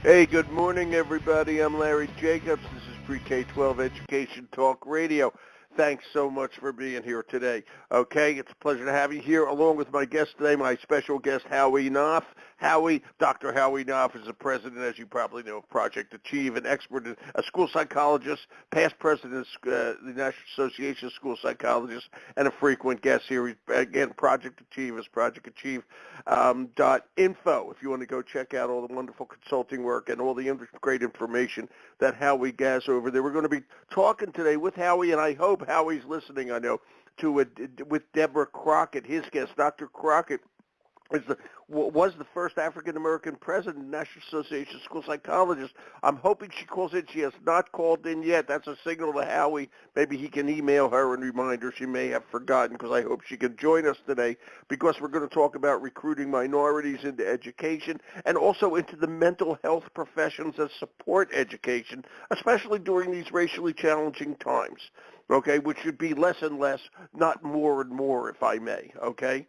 Hey, good morning, everybody. I'm Larry Jacobs. This is Pre-K-12 Education Talk Radio. Thanks so much for being here today. Okay, it's a pleasure to have you here, along with my guest today, my special guest, Howie Knoff. Dr. Howie Knoff is the president, as you probably know, of Project Achieve, an expert, a school psychologist, past president of the National Association of School Psychologists, and a frequent guest here. Again, Project Achieve is Project Achieve .info if you want to go check out all the wonderful consulting work and all the great information that Howie has over there. We're going to be talking today with Howie, and I hope Howie's listening, I know, with Deborah Crockett, his guest. Dr. Crockett was the first African-American president of the National Association of School Psychologists. I'm hoping she calls in. She has not called in yet. That's a signal to Howie. Maybe he can email her and remind her. She may have forgotten, because I hope she can join us today, because we're going to talk about recruiting minorities into education and also into the mental health professions that support education, especially during these racially challenging times. Okay, which should be less and less, not more and more, if I may, okay?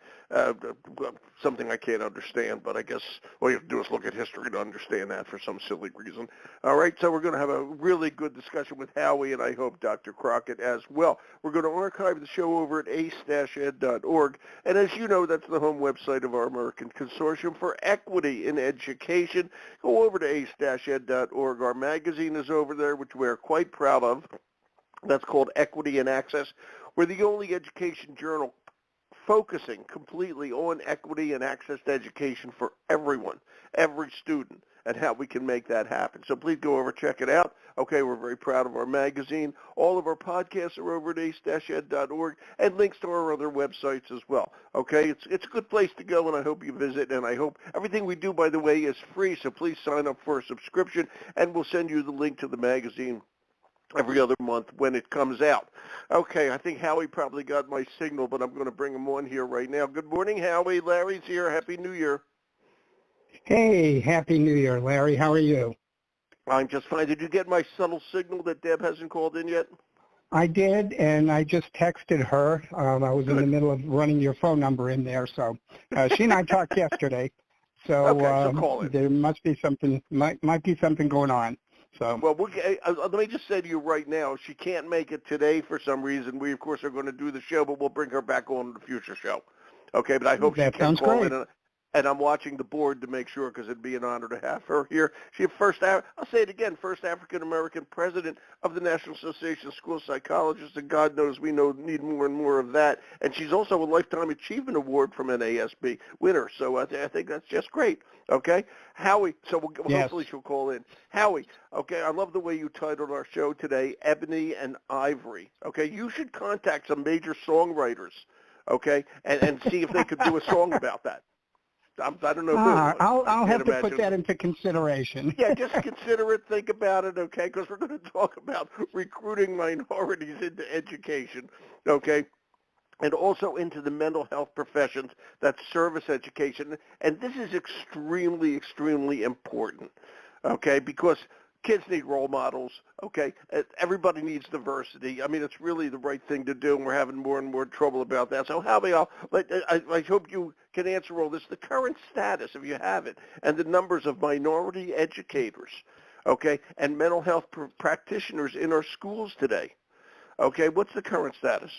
Something I can't understand, but I guess all you have to do is look at history to understand that for some silly reason. All right, so we're going to have a really good discussion with Howie, and I hope Dr. Crockett as well. We're going to archive the show over at ace-ed.org, and as you know, that's the home website of our American Consortium for Equity in Education. Go over to ace-ed.org. Our magazine is over there, which we're quite proud of. That's called Equity and Access. We're the only education journal focusing completely on equity and access to education for everyone, every student, and how we can make that happen. So please go over, check it out. Okay, we're very proud of our magazine. All of our podcasts are over at ace-ed.org, and links to our other websites as well. Okay, it's a good place to go, and I hope you visit, and I hope everything we do, by the way, is free, so please sign up for a subscription, and we'll send you the link to the magazine every other month when it comes out. Okay, I think Howie probably got my signal, but I'm going to bring him on here right now. Good morning, Howie. Larry's here. Happy New Year. Hey, Happy New Year, Larry. How are you? I'm just fine. Did you get my subtle signal that Deb hasn't called in yet? I did, and I just texted her. I was in the middle of running your phone number in there, so she and I talked yesterday. So, okay, so call in. There must be something, might be something going on. So. Well, let me just say to you right now, she can't make it today for some reason. We, of course, are going to do the show, but we'll bring her back on the future show. Okay, but I hope she can call in. And I'm watching the board to make sure, because it'd be an honor to have her here. She's I'll say it again, first African-American president of the National Association of School Psychologists, and God knows we need more and more of that. And she's also a Lifetime Achievement Award from NASB winner, so I think that's just great. Okay? Howie, so hopefully she'll call in. Howie, okay, I love the way you titled our show today, Ebony and Ivory. Okay, you should contact some major songwriters, okay, and see if they could do a song about that. I don't know who. I'll have to put that into consideration. Yeah, just consider it, think about it, okay, because we're going to talk about recruiting minorities into education, okay, and also into the mental health professions that service education. And this is extremely, extremely important, okay, because kids need role models, okay? Everybody needs diversity. I mean, it's really the right thing to do, and we're having more and more trouble about that. So, Howie, I hope you can answer all this. The current status, if you have it, and the numbers of minority educators, okay, and mental health practitioners in our schools today. Okay, what's the current status?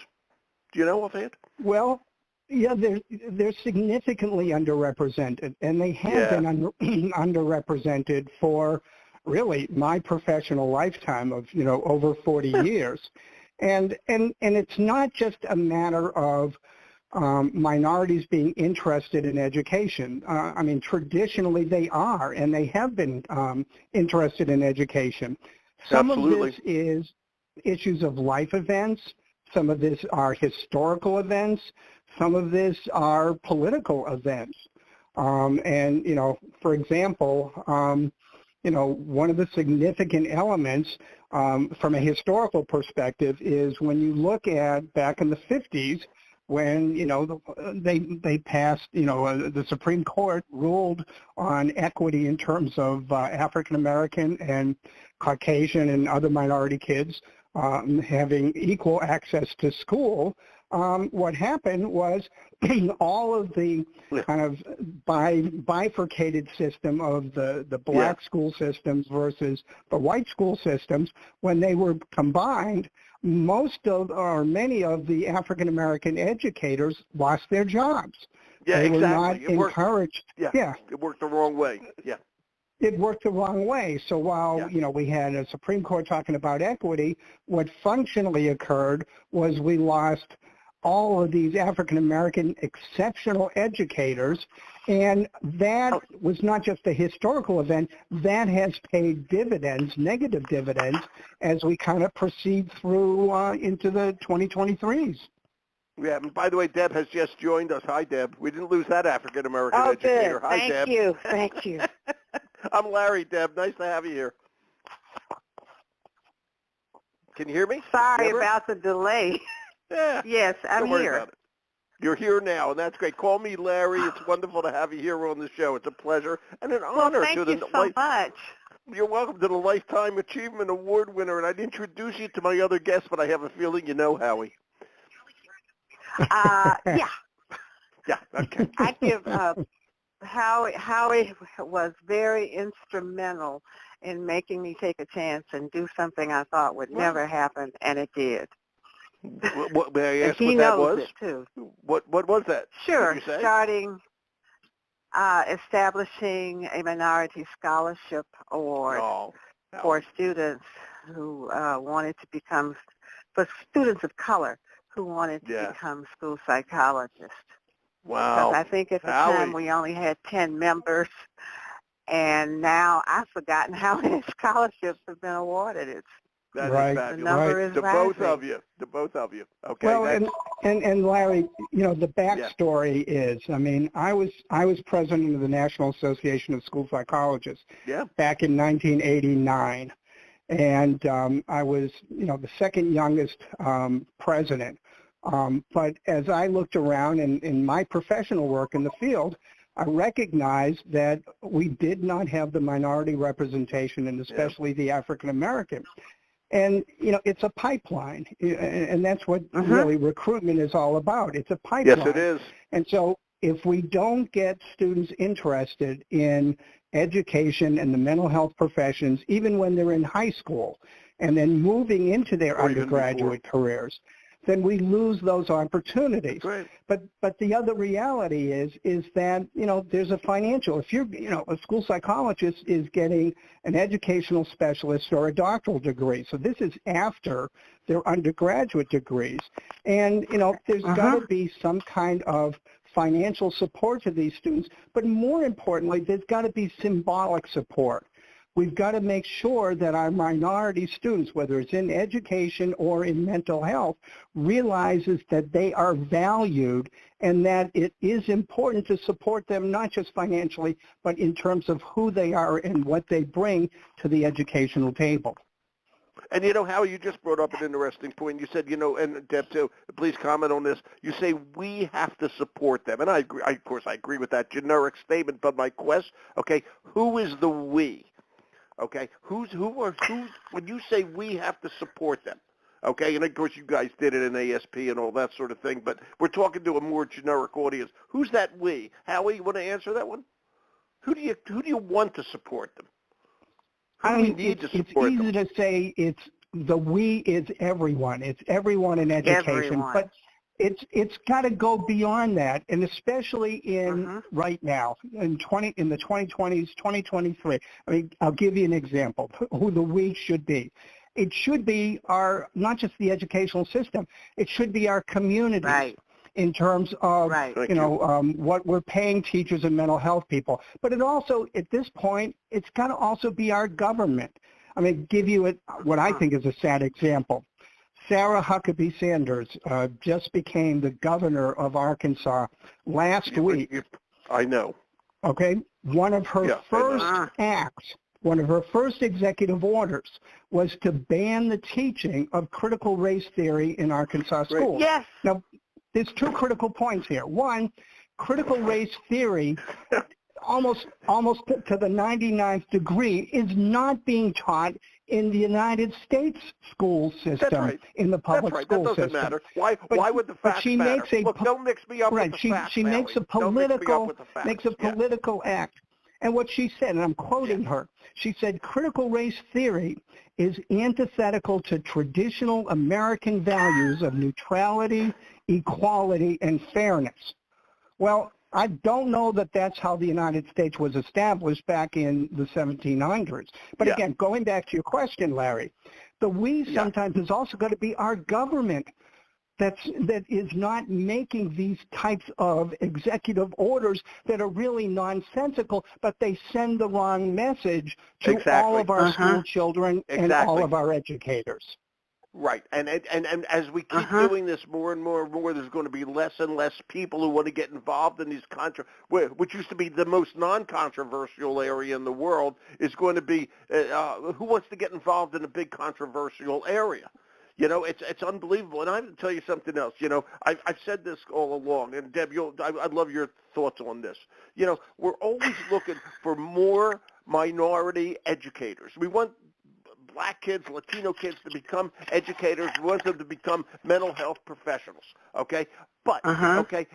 Do you know offhand? Well, yeah, they're significantly underrepresented, and they have been underrepresented for really my professional lifetime of, over 40 years. And it's not just a matter of minorities being interested in education. I mean, traditionally they are, and they have been interested in education. Some Absolutely. of this is issues of life events. Some of this are historical events. Some of this are political events. And, for example, one of the significant elements from a historical perspective is when you look at back in the 50s when, they passed, the Supreme Court ruled on equity in terms of African American and Caucasian and other minority kids having equal access to school. what happened was all of the kind of bifurcated system of the black school systems versus the white school systems, when they were combined, most of or many of the African American educators lost their jobs. Yeah, they exactly. were not encouraged. It worked the wrong way. Yeah. It worked the wrong way. So while, we had a Supreme Court talking about equity, what functionally occurred was we lost all of these African-American exceptional educators, and that was not just a historical event. That has paid dividends, negative dividends, as we kind of proceed through into the 2023s. Yeah, and by the way, Deb has just joined us. Hi, Deb. We didn't lose that African-American educator. Good. Hi, Deb. Thank you. I'm Larry, Deb. Nice to have you here. Can you hear me? Sorry about the delay. Yeah. Yes, I'm here. About it. You're here now, and that's great. Call me Larry. It's wonderful to have you here on the show. It's a pleasure and an honor. Thank you so much. You're welcome to the Lifetime Achievement Award winner, and I'd introduce you to my other guest, but I have a feeling you know Howie. Yeah. Yeah, okay. I give Howie was very instrumental in making me take a chance and do something I thought would never happen, and it did. What, may I ask and he what that knows was? It too. What was that? Sure. Establishing a minority scholarship award for students who wanted to become, for students of color who wanted to become school psychologists. Wow. Because I think at the time we only had 10 members, and now I've forgotten how many scholarships have been awarded. That right. is fabulous. The number is to rising. both of you. Okay. Well, and Larry, the backstory is, I was president of the National Association of School Psychologists back in 1989, and I was, the second youngest president. But as I looked around in my professional work in the field, I recognized that we did not have the minority representation, and especially the African American. And, it's a pipeline, and that's what really recruitment is all about. It's a pipeline. Yes, it is. And so if we don't get students interested in education and the mental health professions, even when they're in high school, and then moving into their undergraduate careers, then we lose those opportunities. Right. But the other reality is that, there's a financial, if you're, a school psychologist is getting an educational specialist or a doctoral degree. So this is after their undergraduate degrees. And, there's got to be some kind of financial support to these students, but more importantly, there's got to be symbolic support. We've got to make sure that our minority students, whether it's in education or in mental health, realizes that they are valued and that it is important to support them, not just financially, but in terms of who they are and what they bring to the educational table. And Howie, you just brought up an interesting point. You said, and Deb too, please comment on this. You say we have to support them. And I agree. Of course, I agree with that generic statement. But my question, who is the we? Okay, who when you say we have to support them, okay, and of course you guys did it in ASP and all that sort of thing, but we're talking to a more generic audience. Who's that we? Howie, you want to answer that one? Who do you want to support them? Who do we need to support them? It's easy to say the we is everyone. It's everyone in education, but it's got to go beyond that, and especially in right now in the 2020s, 2023. I'll give you an example who the we should be. It should be not just the educational system. It should be our communities. Right. In terms of what we're paying teachers and mental health people, but it also at this point it's got to also be our government. Give you what I think is a sad example. Sarah Huckabee Sanders just became the governor of Arkansas last week. I know. Okay? One of her first acts, one of her first executive orders was to ban the teaching of critical race theory in Arkansas schools. Yes. Now, there's two critical points here. One, critical race theory almost to the 99th degree is not being taught in the United States school system, That's right. in the public That's right. school That doesn't system. matter. Why would the facts matter? Look, don't mix me up with the facts, She makes a political act. And what she said, and I'm quoting her, she said, critical race theory is antithetical to traditional American values of neutrality, equality, and fairness. Well, I don't know that that's how the United States was established back in the 1700s. But again, going back to your question, Larry, the we sometimes is also going to be our government that is not making these types of executive orders that are really nonsensical, but they send the wrong message to all of our school children and all of our educators. Right, and as we keep doing this more and more and more, there's going to be less and less people who want to get involved in these which used to be the most non-controversial area in the world, is going to be who wants to get involved in a big controversial area. You know, it's unbelievable. And I have to tell you something else. You know, I've said this all along, and Deb, I'd love your thoughts on this. You know, we're always looking for more minority educators. We want black kids, Latino kids to become educators. We want them to become mental health professionals, okay? But, okay,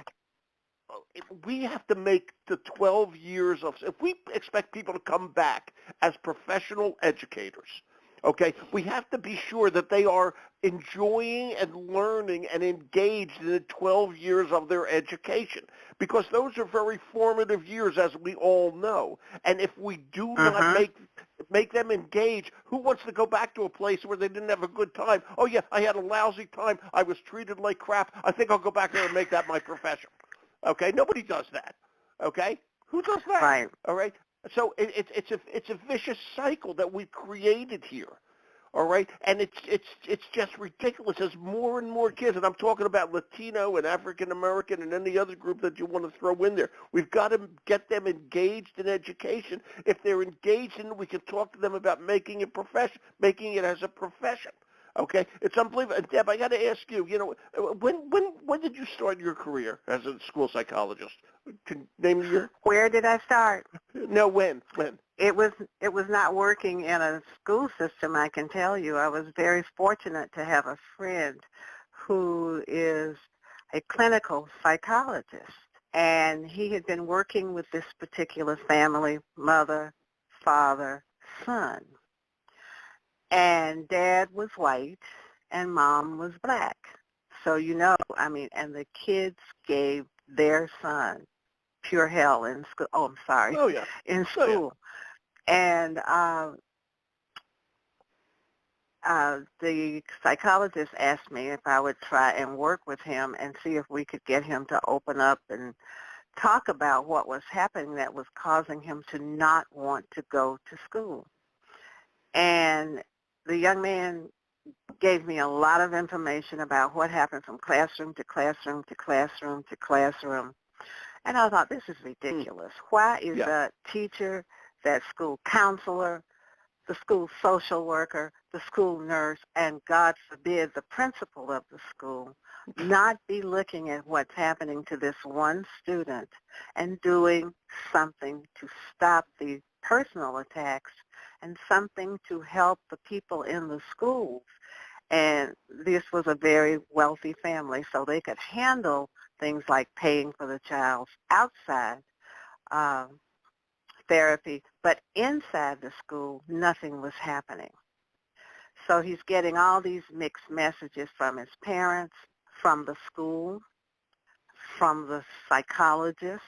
we have to make the 12 years of, if we expect people to come back as professional educators, okay, we have to be sure that they are enjoying and learning and engaged in the 12 years of their education, because those are very formative years, as we all know. And if we do not make them engage, who wants to go back to a place where they didn't have a good time? Oh, yeah, I had a lousy time. I was treated like crap. I think I'll go back there and make that my profession. Okay? Nobody does that. Okay? Who does that? Right. All right? So it's a vicious cycle that we've created here, all right? And it's just ridiculous. As more and more kids, and I'm talking about Latino and African American and any other group that you want to throw in there, we've got to get them engaged in education. If they're engaged in it, we can talk to them about making it as a profession. Okay, it's unbelievable. And Deb, I got to ask you. You know, when did you start your career as a school psychologist? Can you name the year? Where did I start? No, when? It was not working in a school system, I can tell you. I was very fortunate to have a friend who is a clinical psychologist, and he had been working with this particular family, mother, father, son. And Dad was white and Mom was black. So, you know, I mean, and the kids gave their son pure hell in school. Oh, I'm sorry. Oh, yeah. In school. And the psychologist asked me if I would try and work with him and see if we could get him to open up and talk about what was happening that was causing him to not want to go to school. And the young man gave me a lot of information about what happened from classroom to classroom to classroom to classroom. And I thought, this is ridiculous. Why is that teacher, that school counselor, the school social worker, the school nurse, and God forbid the principal of the school not be looking at what's happening to this one student and doing something to stop the personal attacks and something to help the people in the schools? And this was a very wealthy family, so they could handle things like paying for the child's outside therapy, but inside the school, nothing was happening. So he's getting all these mixed messages from his parents, from the school, from the psychologist,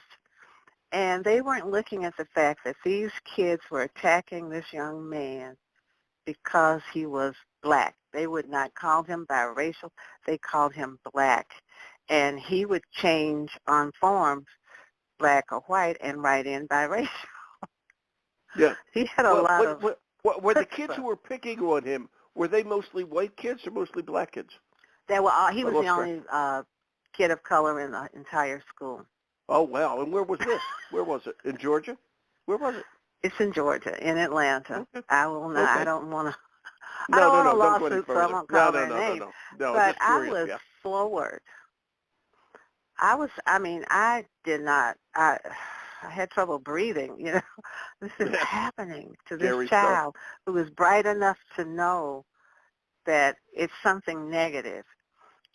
and they weren't looking at the fact that these kids were attacking this young man because he was black. They would not call him biracial. They called him black. And he would change on forms, black or white, and write in biracial. Yeah. He had a lot of... Were the kids who were picking on him, were they mostly white kids or mostly black kids? They were all, he was the only kid of color in the entire school. Oh, wow. And where was this? Where was it? In Georgia? Where was it? It's in Georgia, in Atlanta. Okay. I will not. Okay. I don't want to. No, I don't want no, a lawsuit, so I won't call their name. No, but just curious, I was floored. I did not. I had trouble breathing, you know. This is happening to this Scary child stuff. who is bright enough to know that it's something negative.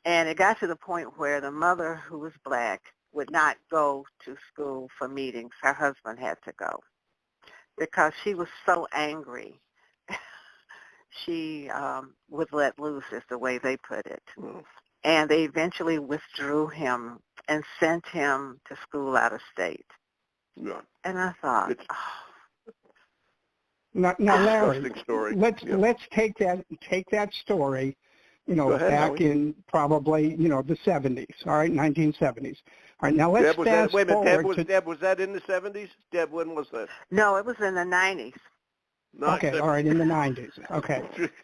And it got to the point where the mother, who was black, would not go to school for meetings. Her husband had to go because she was so angry. She would let loose, is the way they put it. And they eventually withdrew him and sent him to school out of state. Yeah. And I thought, Now, Larry, story. let's take that story, you know, ahead, back Howie. in probably, you know, the 70s, all right, 1970s. All right, now let's fast forward. Deb, was that in the 70s? Deb, when was that? no, it was in the 90s. Okay, all right, in the 90s. Okay.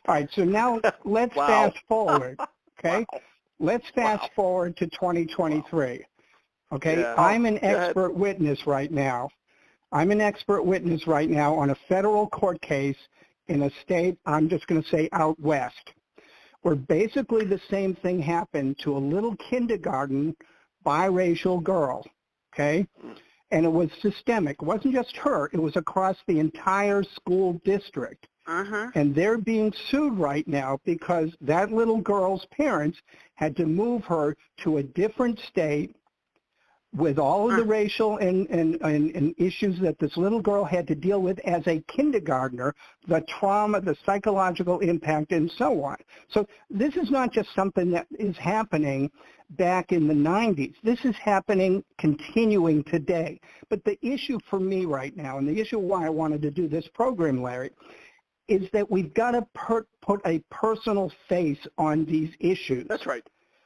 All right, so now let's fast forward, okay? Wow. Let's fast forward to 2023, okay? Yeah. I'm an expert witness right now. I'm an expert witness right now on a federal court case in a state, I'm just going to say out west, where basically the same thing happened to a little kindergarten biracial girl, okay? And it was systemic. It wasn't just her. It was across the entire school district. And they're being sued right now because that little girl's parents had to move her to a different state with all of the racial and issues that this little girl had to deal with as a kindergartner, the trauma, the psychological impact, and so on. So this is not just something that is happening back in the 90s. This is happening continuing today. But the issue for me right now, and the issue why I wanted to do this program, Larry, is that we've got to put a personal face on these issues. That's right.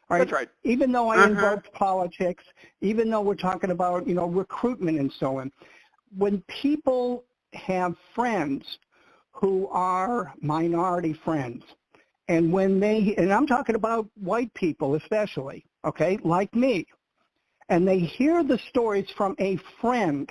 Right? That's right. Even though I invoked politics, even though we're talking about, you know, recruitment and so on, when people have friends who are minority friends, and when they, and I'm talking about white people especially, okay, like me, and they hear the stories from a friend,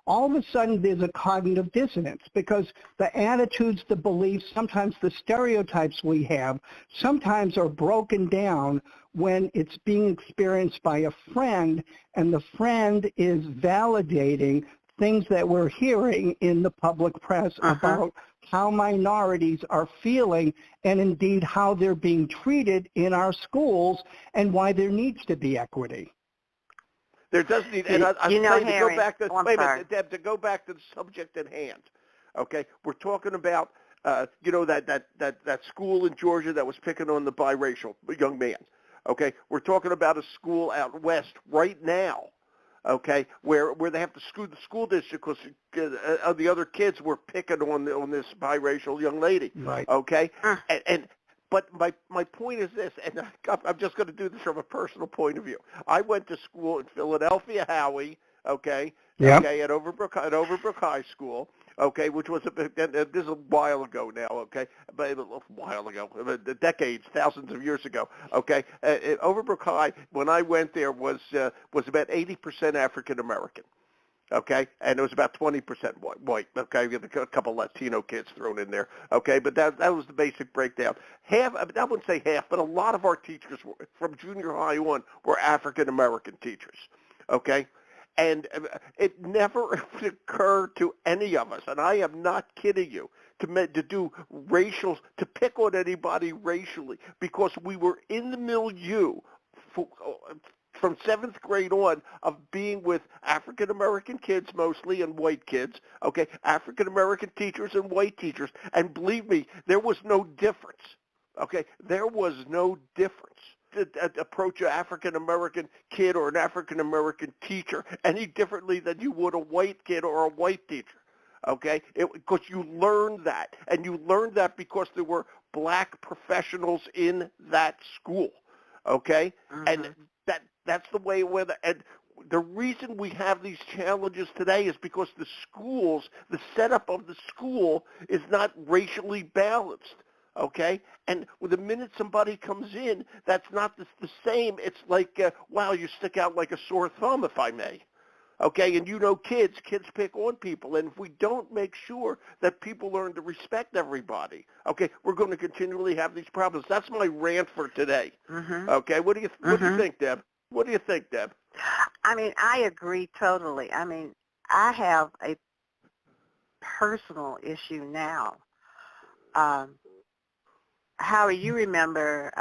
all of a sudden there's a cognitive dissonance because the attitudes, the beliefs, sometimes the stereotypes we have sometimes are broken down when it's being experienced by a friend, and the friend is validating things that we're hearing in the public press about how minorities are feeling and indeed how they're being treated in our schools and why there needs to be equity. There does need, and I'm you know, saying Harry, to go back to, wait a minute, Deb, to go back to the subject at hand. Okay, we're talking about, you know, that school in Georgia that was picking on the biracial young man. Okay, we're talking about a school out west right now. Okay, where they have to screw the school district because the other kids were picking on this biracial young lady. Right. Okay, But my point is this, and I'm just going to do this from a personal point of view. I went to school in Philadelphia, Howie, okay, at Overbrook High School, okay, which was this is a while ago now, okay, but a while ago, decades, thousands of years ago, okay. Overbrook High, when I went there, was about 80% African American. Okay, and it was about 20% white. Okay, we had a couple Latino kids thrown in there. Okay, but that was the basic breakdown. I wouldn't say half, but a lot of our teachers from junior high on were African American teachers. Okay, and it never occurred to any of us, and I am not kidding you, to do racial, to pick on anybody racially, because we were in the milieu from 7th grade on of being with African-American kids mostly and white kids, okay, African-American teachers and white teachers. And believe me, there was no difference, okay? There was no difference to approach an African-American kid or an African-American teacher any differently than you would a white kid or a white teacher, okay? Because you learned that, and you learned that because there were black professionals in that school, okay? And that's the way and the reason we have these challenges today is because the schools, the setup of the school is not racially balanced, okay? And the minute somebody comes in, that's not the same. It's like, wow, you stick out like a sore thumb, if I may. Okay, and you know kids pick on people, and if we don't make sure that people learn to respect everybody, okay, we're going to continually have these problems. That's my rant for today. Okay, what do you think, Deb? What do you think, Deb? I mean, I agree totally. I mean, I have a personal issue now. Howard, you remember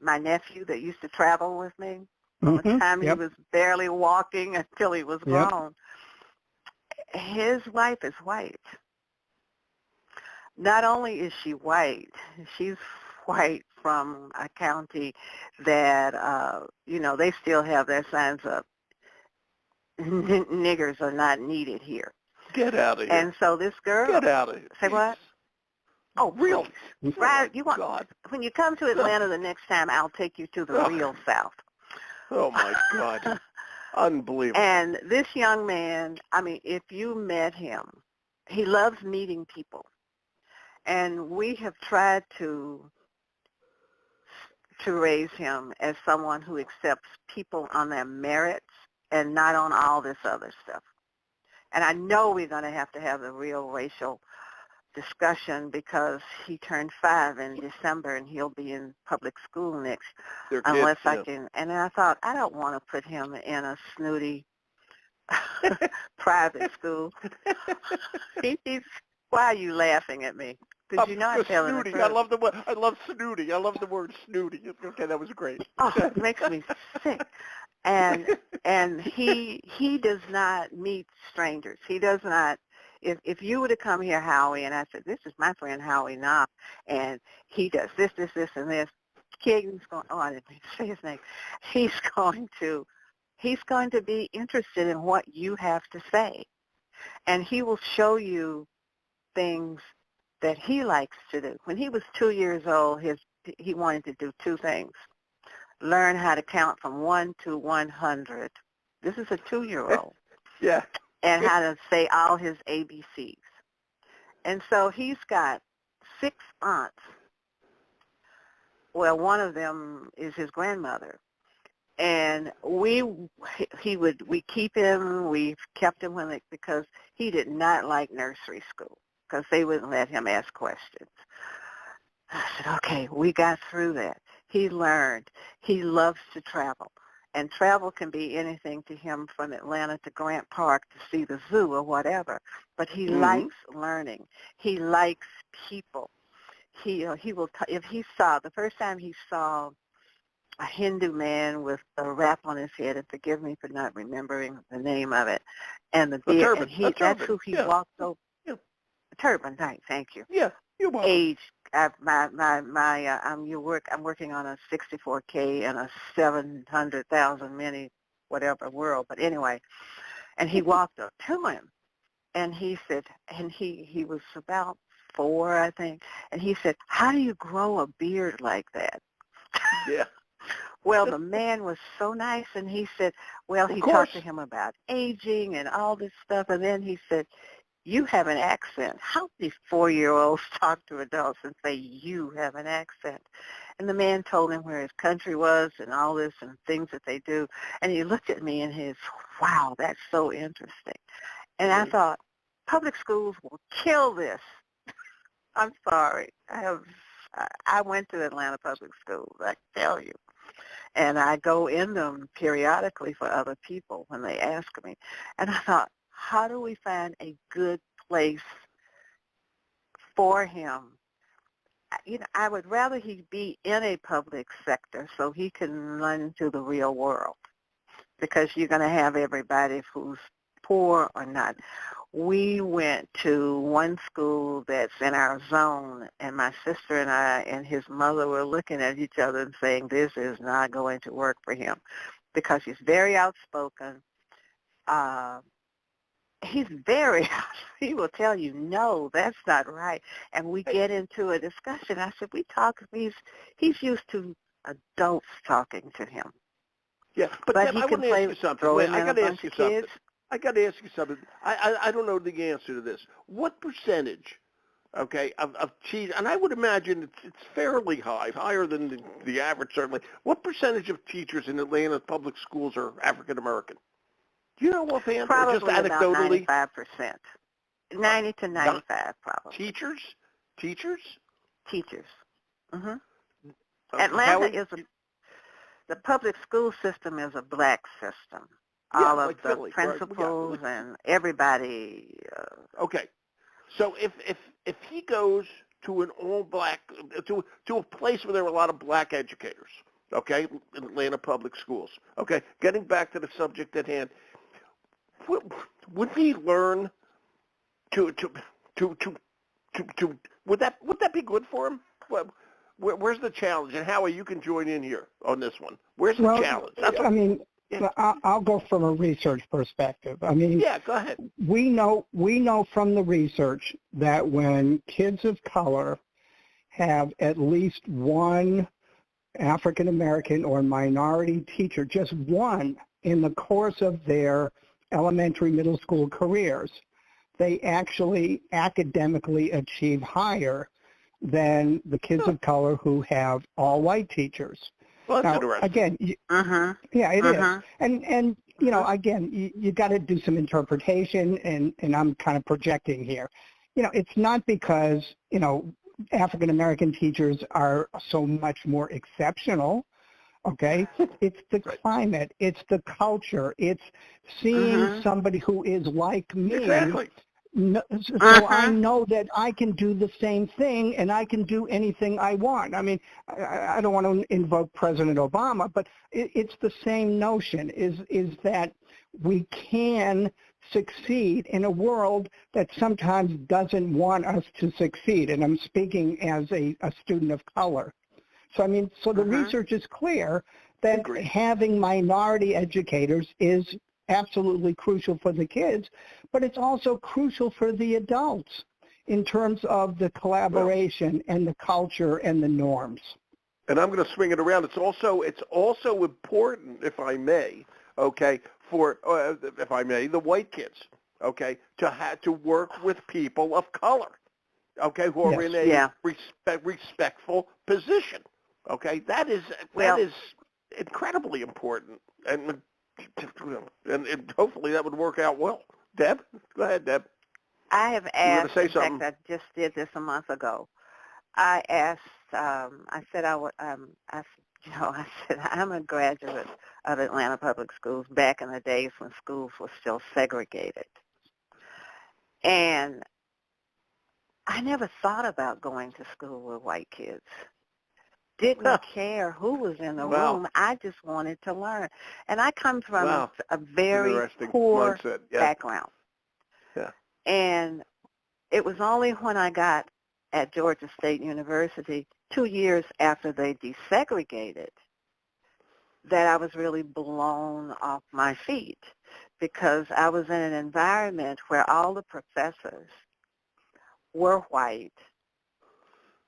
my nephew that used to travel with me from the time he was barely walking until he was grown? His wife is white. Not only is she white, she's white from a county that, they still have their signs up. Niggers are not needed here. Get out of here. And so this girl. Get out of here. Say what? Oh, real. Right. Oh, God. When you come to Atlanta the next time, I'll take you to the real South. Oh, my God. Unbelievable. And this young man, if you met him, he loves meeting people. And we have tried to raise him as someone who accepts people on their merits and not on all this other stuff. And I know we're going to have the real racial discussion because he turned 5 in December and he'll be in public school next unless I can. And I thought, I don't want to put him in a snooty private school. Why are you laughing at me? Because you're not telling the truth. I love snooty. I love the word snooty. Okay, that was great. Oh, it makes me sick. And he does not meet strangers. He does not. If you were to come here, Howie, and I said, this is my friend Howie Knoff, and he does this, and this, Keegan's going, I didn't say his name. He's going to be interested in what you have to say. And he will show you things that he likes to do. When he was 2 years old, he wanted to do 2 things. Learn how to count from 1 to 100. This is a 2-year-old. Yeah. And how to say all his ABCs. And so he's got 6 aunts. Well, one of them is his grandmother. And we keep him, we've kept him because he did not like nursery school because they wouldn't let him ask questions. I said, okay, we got through that. He learned. He loves to travel. And travel can be anything to him from Atlanta to Grant Park to see the zoo or whatever. But he likes learning. He likes people. He will if he saw the first time he saw a Hindu man with a wrap on his head, and forgive me for not remembering the name of it, and the beard, and that's who he walked over. A turban, right? Thank you. Yeah, you're welcome. Age. I'm working on a 64K and a 700,000 mini whatever world, but anyway, and he walked up to him, and he said, and he was about 4, I think, and he said, how do you grow a beard like that? Yeah. Well, the man was so nice, and he said, well, he talked to him about aging and all this stuff, and then he said, you have an accent. How many 4-year-olds talk to adults and say, you have an accent? And the man told him where his country was and all this and things that they do. And he looked at me and wow, that's so interesting. And I thought, public schools will kill this. I'm sorry. I went to Atlanta public schools, I can tell you. And I go in them periodically for other people when they ask me. And I thought, how do we find a good place for him? I would rather he be in a public sector so he can run into the real world, because you're going to have everybody who's poor or not. We went to one school that's in our zone, and my sister and I and his mother were looking at each other and saying, this is not going to work for him, because he's very outspoken. He's he will tell you, no, that's not right. And we get into a discussion. I said, he's used to adults talking to him. Yeah, but Deb, I want to ask you something. I got to ask you something. I don't know the answer to this. What percentage, okay, of teachers, and I would imagine it's fairly high, higher than the average certainly. What percentage of teachers in Atlanta public schools are African American? Do you know offhand, probably or just anecdotally? About 95%. 90 to 95, probably. Teachers? Teachers. Atlanta the public school system is a black system. all of like the Philly, principals right? and everybody. Okay. So if he goes to an all-black, to a place where there are a lot of black educators, okay, in Atlanta public schools, okay, getting back to the subject at hand, would he learn to would that be good for him? Where's the challenge, and Howie, you can join in here on this one. Where's the challenge? I mean, I'll go from a research perspective. I mean, yeah, go ahead. We know from the research that when kids of color have at least one African American or minority teacher, just one in the course of their elementary, middle school careers, they actually academically achieve higher than the kids of color who have all white teachers. Well, that's now, interesting. again, yeah, it is. And you know, again, you got to do some interpretation, and I'm kind of projecting here. You know, it's not because, you know, African American teachers are so much more exceptional. Okay, it's the climate, it's the culture, it's seeing somebody who is like me. Exactly. So I know that I can do the same thing, and I can do anything I want. I mean, I don't want to invoke President Obama, but it's the same notion, is that we can succeed in a world that sometimes doesn't want us to succeed. And I'm speaking as a student of color. So, I mean, so the research is clear that having minority educators is absolutely crucial for the kids, but it's also crucial for the adults in terms of the collaboration and the culture and the norms. And I'm going to swing it around. It's also important, if I may, okay, for if I may, the white kids, okay, to work with people of color, okay, who are in a respectful position, okay. That is incredibly important, and hopefully that would work out well. Deb, go ahead, Deb. I have asked. Say in something. fact, I just did this a month ago. I asked. I said I would. I said I'm a graduate of Atlanta Public Schools back in the days when schools were still segregated, and I never thought about going to school with white kids. Didn't care who was in the room. I just wanted to learn. And I come from a very poor background. Yeah. And it was only when I got at Georgia State University 2 years after they desegregated that I was really blown off my feet, because I was in an environment where all the professors were white,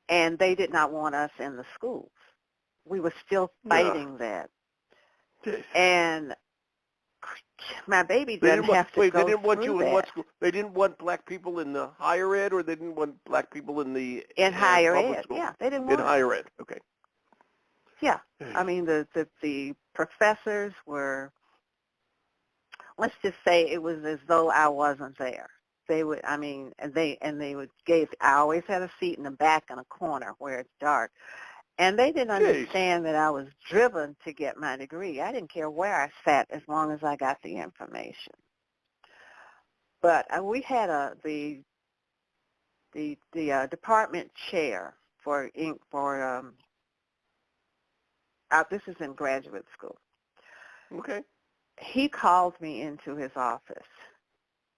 and they did not want us in the schools. We were still fighting that. And my baby doesn't have to go they didn't want through you in that. what school? They didn't want black people in the higher ed, or they didn't want black people in the higher public ed. school? Yeah, they didn't want in higher ed. Okay. Yeah, I mean the professors were. Let's just say it was as though I wasn't there. They would, I mean, and they would give. I always had a seat in the back in a corner where it's dark, and they didn't understand that I was driven to get my degree. I didn't care where I sat as long as I got the information. But we had the department chair for this is in graduate school. Okay. He called me into his office.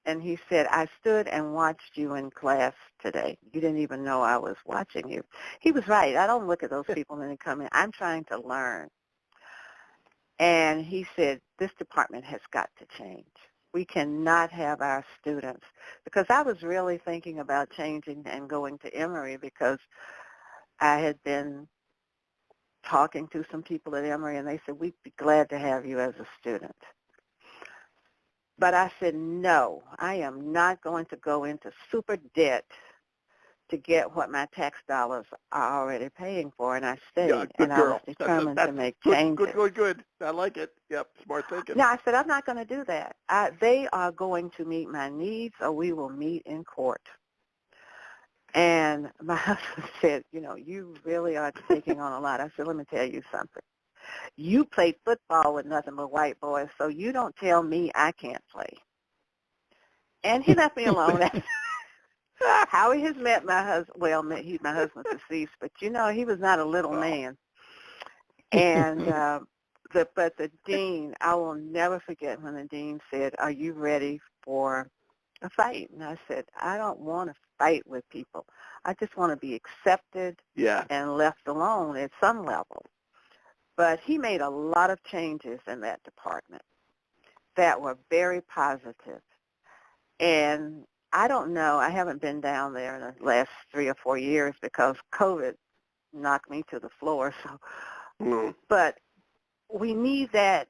And he said, I stood and watched you in class today. You didn't even know I was watching you. He was right. I don't look at those people when they come in. I'm trying to learn. And he said, this department has got to change. We cannot have our students. Because I was really thinking about changing and going to Emory, because I had been talking to some people at Emory, and they said, we'd be glad to have you as a student. But I said, no, I am not going to go into super debt to get what my tax dollars are already paying for. And I stayed, and I was determined to make changes. Good. I like it. Yep, smart thinking. No, I said, I'm not going to do that. They are going to meet my needs, or we will meet in court. And my husband said, you know, you really are taking on a lot. I said, let me tell you something. you played football with nothing but white boys, so you don't tell me I can't play. And he left me alone. How he has met my husband, well, my husband's deceased, but he was not a little man. And but the dean, I will never forget when the dean said, "Are you ready for a fight?" And I said, "I don't want to fight with people. I just want to be accepted and left alone at some level." But he made a lot of changes in that department that were very positive. And I don't know, I haven't been down there in the last 3 or 4 years because COVID knocked me to the floor. So, but we need that,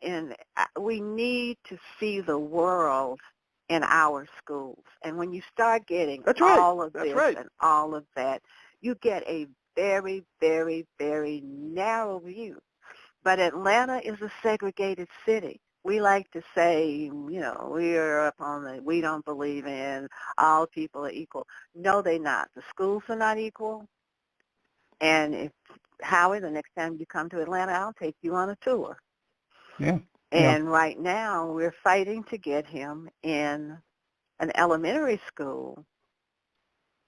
we need to see the world in our schools. And when you start getting all of this and all of that, you get a very, very, very narrow view. But Atlanta is a segregated city. We like to say, we don't believe in all people are equal. No, they're not. The schools are not equal. And Howie, the next time you come to Atlanta, I'll take you on a tour. Yeah. And right now we're fighting to get him in an elementary school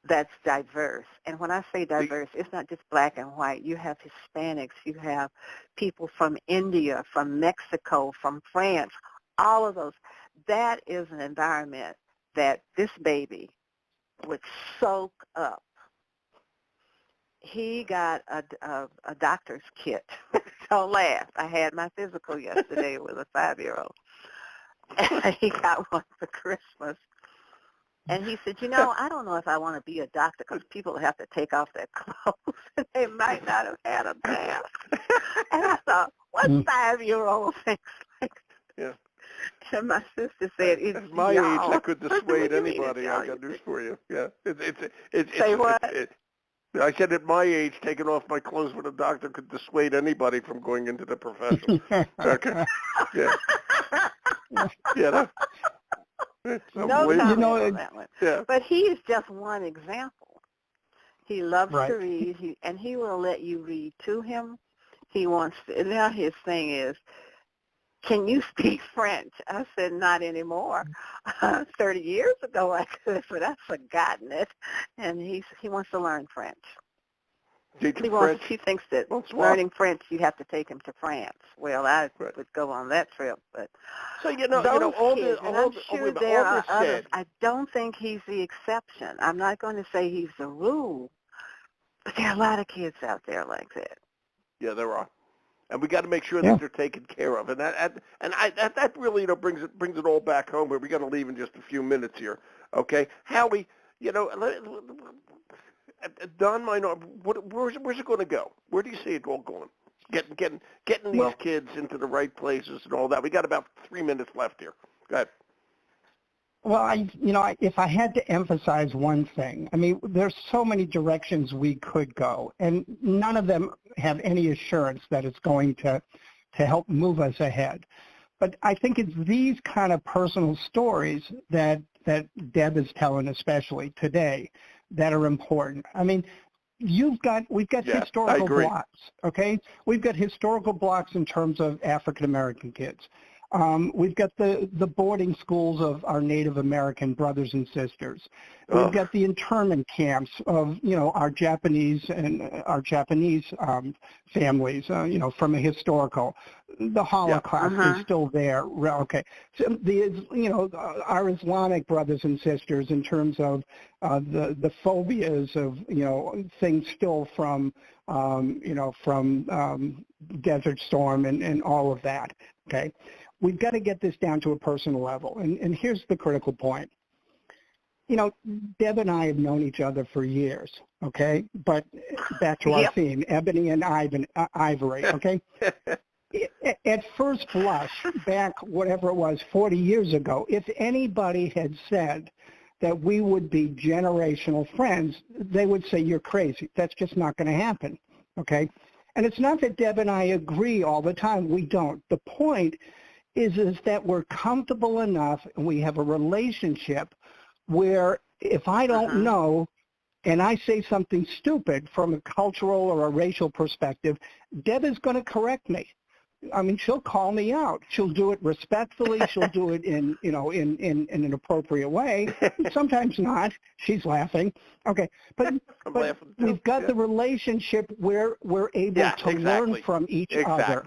that's diverse. And when I say diverse, it's not just black and white. You have Hispanics. You have people from India, from Mexico, from France, all of those. That is an environment that this baby would soak up. He got a doctor's kit. Don't laugh. I had my physical yesterday with a 5-year-old. And he got one for Christmas. And he said, I don't know if I want to be a doctor because people have to take off their clothes and they might not have had a bath. And I thought, what 5-year-old thinks like that? Yeah. And my sister said, it's at my age, that could dissuade anybody. I got news for you. Yeah. Say what? I said at my age, taking off my clothes with a doctor could dissuade anybody from going into the profession. Okay. Yeah. Yeah. No comment on that one. Yeah. But he is just one example. He loves to read, and he will let you read to him. He wants to. Now his thing is, can you speak French? I said, not anymore. 30 years ago I could, but I've forgotten it. And he wants to learn French. He thinks that learning French, you have to take him to France. Well, I would go on that trip, but so all kids, I'm sure there are others. I don't think he's the exception. I'm not going to say he's the rule, but there are a lot of kids out there like that. Yeah, there are, and we got to make sure that they're taken care of, and that really brings it all back home. Where we got to leave in just a few minutes here, okay? Howie, Don, where's it going to go? Where do you see it all going? Getting these kids into the right places and all that. We got about 3 minutes left here. Go ahead. Well, if I had to emphasize one thing, I mean, there's so many directions we could go, and none of them have any assurance that it's going to help move us ahead. But I think it's these kind of personal stories that Deb is telling, especially today, that are important. I mean, we've got historical blocks, okay? We've got historical blocks in terms of African American kids. We've got the boarding schools of our Native American brothers and sisters. We've got the internment camps of, our Japanese families, from a historical. The Holocaust is still there. Okay. So our Islamic brothers and sisters in terms of the phobias of, things still from Desert Storm and all of that. Okay. We've got to get this down to a personal level. And here's the critical point. Deb and I have known each other for years, okay? But back to our theme, Ebony and Ivory, okay? At first blush, back whatever it was, 40 years ago, if anybody had said that we would be generational friends, they would say, you're crazy. That's just not going to happen, okay? And it's not that Deb and I agree all the time. We don't. The point is that we're comfortable enough and we have a relationship where if I don't know and I say something stupid from a cultural or a racial perspective, Deb is going to correct me. I mean, she'll call me out. She'll do it respectfully. She'll do it in an appropriate way. Sometimes not. She's laughing. Okay, but we've got the relationship where we're able to learn from each other.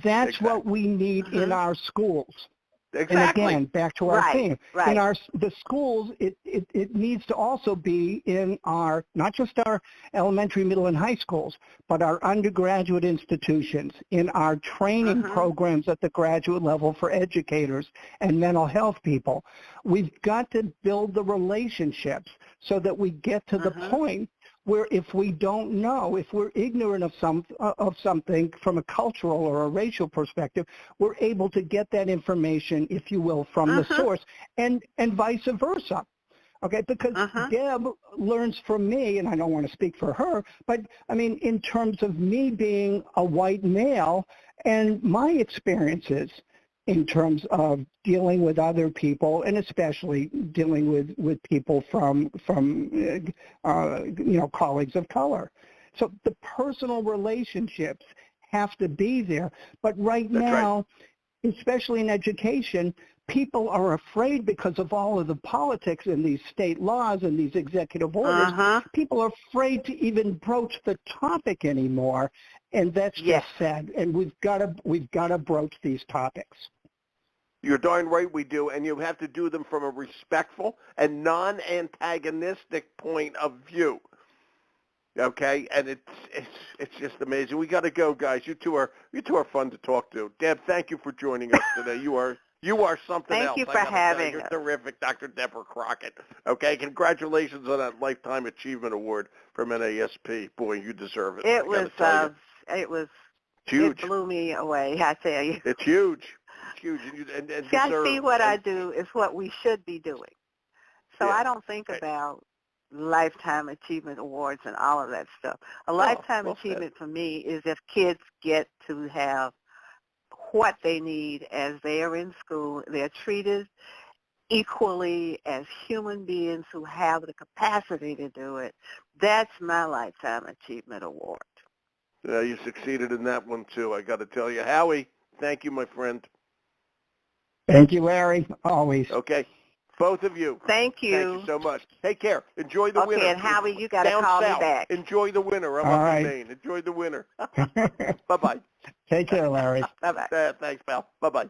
That's what we need in our schools. Exactly. And again, back to our theme. Right. In the schools, it needs to also be in our, not just our elementary, middle, and high schools, but our undergraduate institutions, in our training programs at the graduate level for educators and mental health people. We've got to build the relationships so that we get to the point where if we don't know, if we're ignorant of something from a cultural or a racial perspective, we're able to get that information, if you will, from the source, and vice versa. Okay, because Deb learns from me, and I don't want to speak for her, but I mean, in terms of me being a white male and my experiences in terms of dealing with other people, and especially dealing with people from colleagues of color. So the personal relationships have to be there. But right now, especially in education, people are afraid because of all of the politics and these state laws and these executive orders. People are afraid to even broach the topic anymore, and that's just sad. And we've got to broach these topics. You're darn right we do, and you have to do them from a respectful and non-antagonistic point of view. Okay, and it's just amazing. We got to go, guys. You two are fun to talk to. Deb, thank you for joining us today. You are something else. Thank you for having us. You're terrific, Dr. Deborah Crockett. Okay, congratulations on that Lifetime Achievement Award from NASP. Boy, you deserve it. It was huge. It blew me away, I tell you. It's huge. It's huge. And see, what I do is what we should be doing. So I don't think about Lifetime Achievement Awards and all of that stuff. A Lifetime Achievement for me is if kids get to have what they need as they are in school. They're treated equally as human beings who have the capacity to do it. That's my Lifetime Achievement Award. Yeah, you succeeded in that one, too, I got to tell you. Howie, thank you, my friend. Thank you, Larry, always. Okay. Both of you. Thank you. Thank you so much. Take care. Enjoy the winter. Okay, and Howie, you got to call me back. Enjoy the winter. I'm up in Maine. Enjoy the winter. Bye-bye. Take care, Larry. Bye-bye. Thanks, pal. Bye-bye.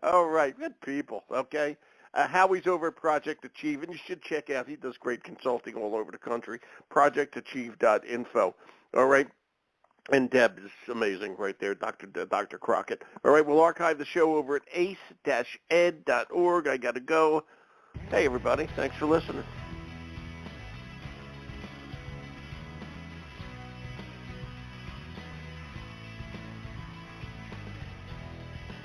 All right. Good people, okay? Howie's over at Project Achieve, and you should check out. He does great consulting all over the country. ProjectAchieve.info. All right? And Deb is amazing right there, Dr. Crockett. All right, we'll archive the show over at ace-ed.org. I got to go. Hey, everybody. Thanks for listening.